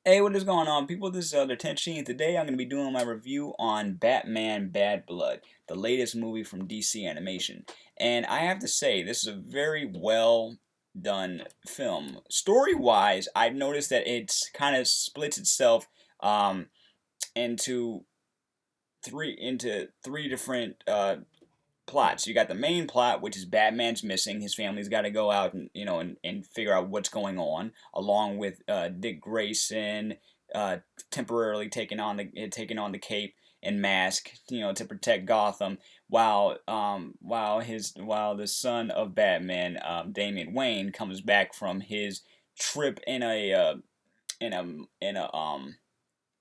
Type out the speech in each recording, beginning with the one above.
Hey, what is going on, people? This is Lieutenant Sheen. Today I'm going to be doing my review on Batman Bad Blood, the latest movie from DC Animation. And I have to say, this is a very well done film. Story-wise, I've noticed that it's kind of splits itself um, into three different plots. You got the main plot, which is Batman's missing. His family's got to go out and and figure out what's going on, along with Dick Grayson temporarily taking on the cape and mask, to protect Gotham, while the son of Batman, Damian Wayne, comes back from his trip in a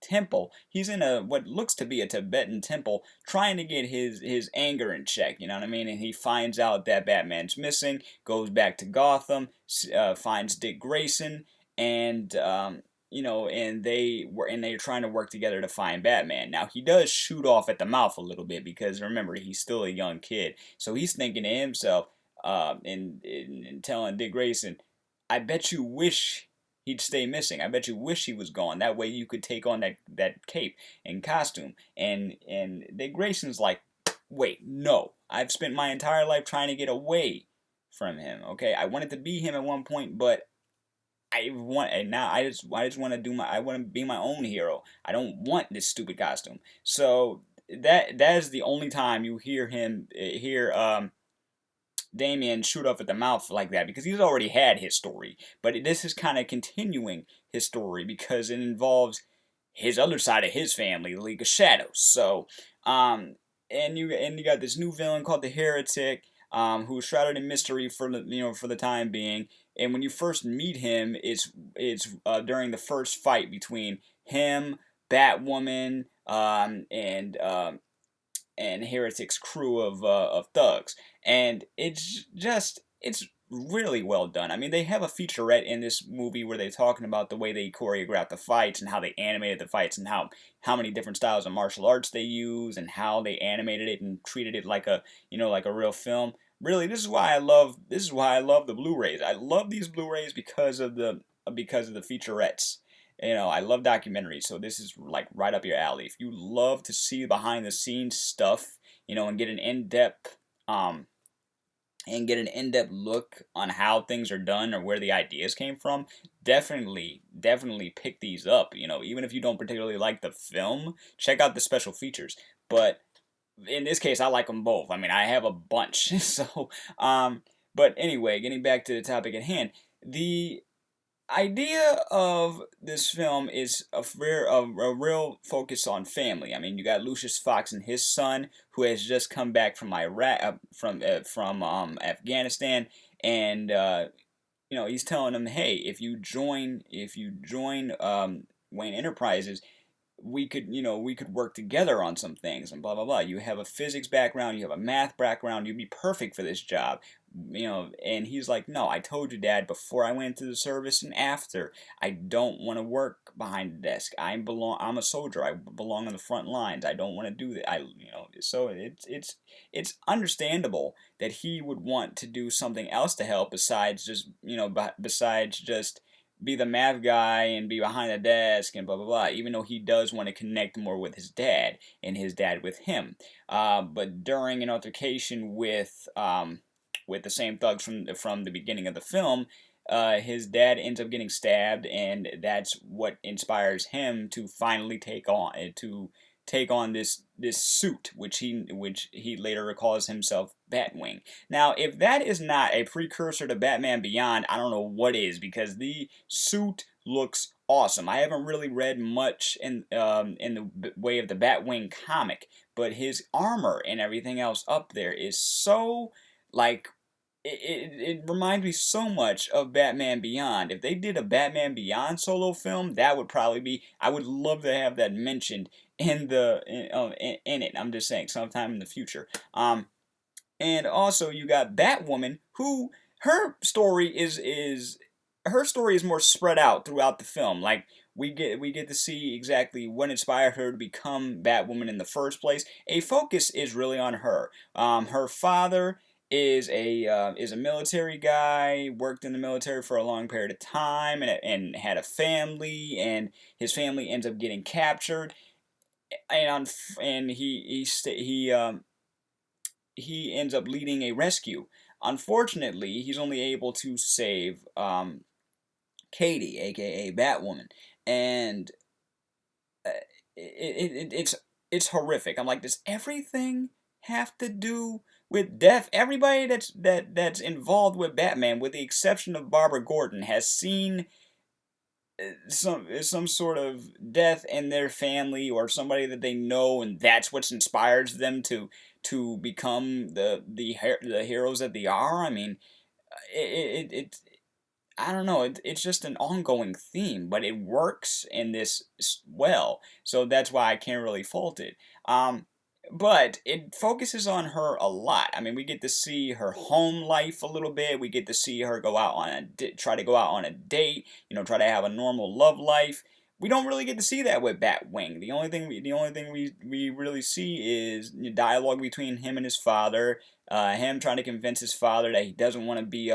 temple. He's in a what looks to be a Tibetan temple, trying to get his anger in check. You know what I mean? And he finds out that Batman's missing. Goes back to Gotham, finds Dick Grayson, and they're trying to work together to find Batman. Now he does shoot off at the mouth a little bit because remember he's still a young kid, so he's thinking to himself, and telling Dick Grayson, "I bet you wish he'd stay missing. I bet you wish he was gone. That way you could take on that cape and costume." And Dick Grayson's like, "Wait, no. I've spent my entire life trying to get away from him. Okay, I wanted to be him at one point, but and now I just want to I want to be my own hero. I don't want this stupid costume." So that is the only time you hear Damien shoot off at the mouth like that, because he's already had his story. But this is kind of continuing his story because it involves his other side of his family, the League of Shadows. So, and you got this new villain called the Heretic, who's shrouded in mystery for the time being. And when you first meet him, it's during the first fight between him, Batwoman, and Heretic's crew of thugs, and it's really well done. I mean, they have a featurette in this movie where they're talking about the way they choreographed the fights and how they animated the fights and how many different styles of martial arts they use and how they animated it and treated it like a real film. Really, this is why I love the Blu-rays. I love these Blu-rays because of the featurettes. I love documentaries, so this is like right up your alley. If you love to see behind the scenes stuff, and get an in-depth look on how things are done or where the ideas came from, definitely pick these up. Even if you don't particularly like the film, check out the special features. But in this case, I like them both. I mean, I have a bunch. So, but anyway, getting back to the topic at hand, the idea of this film is a real focus on family. I mean, you got Lucius Fox and his son, who has just come back from Iraq, from Afghanistan, and he's telling them, "Hey, if you join Wayne Enterprises, we could work together on some things and blah blah blah. You have a physics background, you have a math background, you'd be perfect for this job." And he's like, "No, I told you, Dad, before I went into the service and after, I don't want to work behind the desk. I'm a soldier. I belong on the front lines. I don't want to do that." So it's understandable that he would want to do something else to help besides just be the math guy and be behind the desk and blah blah blah. Even though he does want to connect more with his dad and his dad with him, but during an altercation with the same thugs from the beginning of the film, his dad ends up getting stabbed, and that's what inspires him to finally take on this suit, which he later calls himself Batwing. Now, if that is not a precursor to Batman Beyond, I don't know what is, because the suit looks awesome. I haven't really read much in the way of the Batwing comic, but his armor and everything else up there is so like it reminds me so much of Batman Beyond. If they did a Batman Beyond solo film, that would probably be. I would love to have that mentioned in it. I'm just saying, sometime in the future. And also you got Batwoman, who her story is more spread out throughout the film. Like we get to see exactly what inspired her to become Batwoman in the first place. A focus is really on her. Her father is a military guy, worked in the military for a long period of time, and had a family, and his family ends up getting captured, and he ends up leading a rescue. Unfortunately, he's only able to save Katie, aka Batwoman, and uh, it's horrific. I'm like, does everything have to do with death? Everybody that's involved with Batman, with the exception of Barbara Gordon, has seen some sort of death in their family or somebody that they know, and that's what inspires them to become the heroes that they are. I mean, it I don't know. It's just an ongoing theme, but it works in this well, so that's why I can't really fault it. But it focuses on her a lot. I mean, we get to see her home life a little bit. We get to see her go out on try to go out on a date. Try to have a normal love life. We don't really get to see that with Batwing. The only thing we really see is dialogue between him and his father. Him trying to convince his father that he doesn't want to be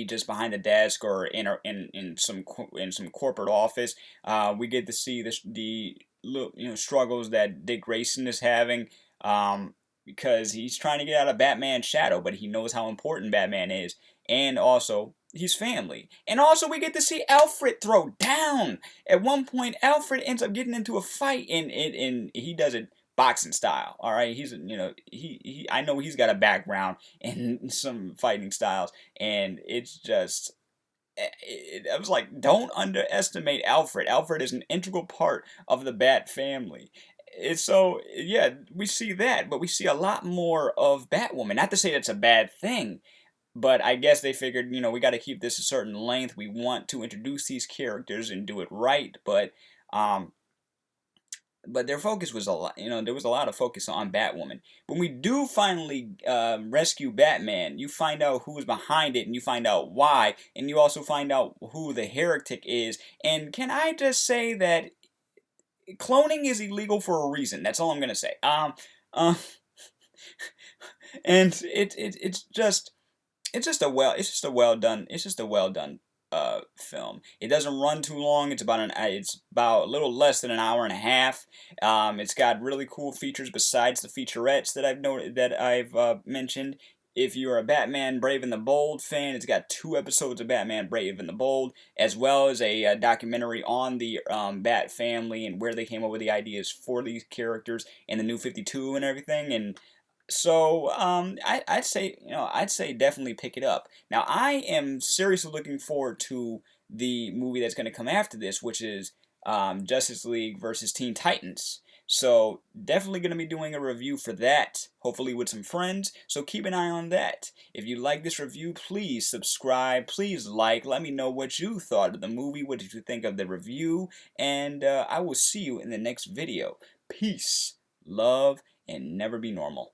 just behind the desk or in some corporate office. We get to see the struggles that Dick Grayson is having, because he's trying to get out of Batman's shadow, but he knows how important Batman is, and also his family. And also we get to see Alfred throw down. At one point, Alfred ends up getting into a fight, and he does it boxing style. All right, I know he's got a background in some fighting styles, and it's just. I was like, don't underestimate Alfred. Alfred is an integral part of the Bat family. So, yeah, we see that, but we see a lot more of Batwoman. Not to say that's a bad thing, but I guess they figured, we got to keep this a certain length. We want to introduce these characters and do it right, but their focus was a lot. There was a lot of focus on Batwoman. When we do finally rescue Batman, you find out who is behind it, and you find out why, and you also find out who the heretic is. And can I just say that cloning is illegal for a reason? That's all I'm gonna say. And it's just a well done film. It doesn't run too long. It's about a little less than an hour and a half. It's got really cool features besides the featurettes that I've mentioned. If you're a Batman Brave and the Bold fan, it's got 2 episodes of Batman Brave and the Bold, as well as a documentary on the Bat family and where they came up with the ideas for these characters and the New 52 and everything. And so I'd say definitely pick it up. Now I am seriously looking forward to the movie that's going to come after this, which is Justice League versus Teen Titans. So definitely going to be doing a review for that, hopefully with some friends. So keep an eye on that. If you like this review, please subscribe, please like, let me know what you thought of the movie, what did you think of the review, and I will see you in the next video. Peace, love, and never be normal.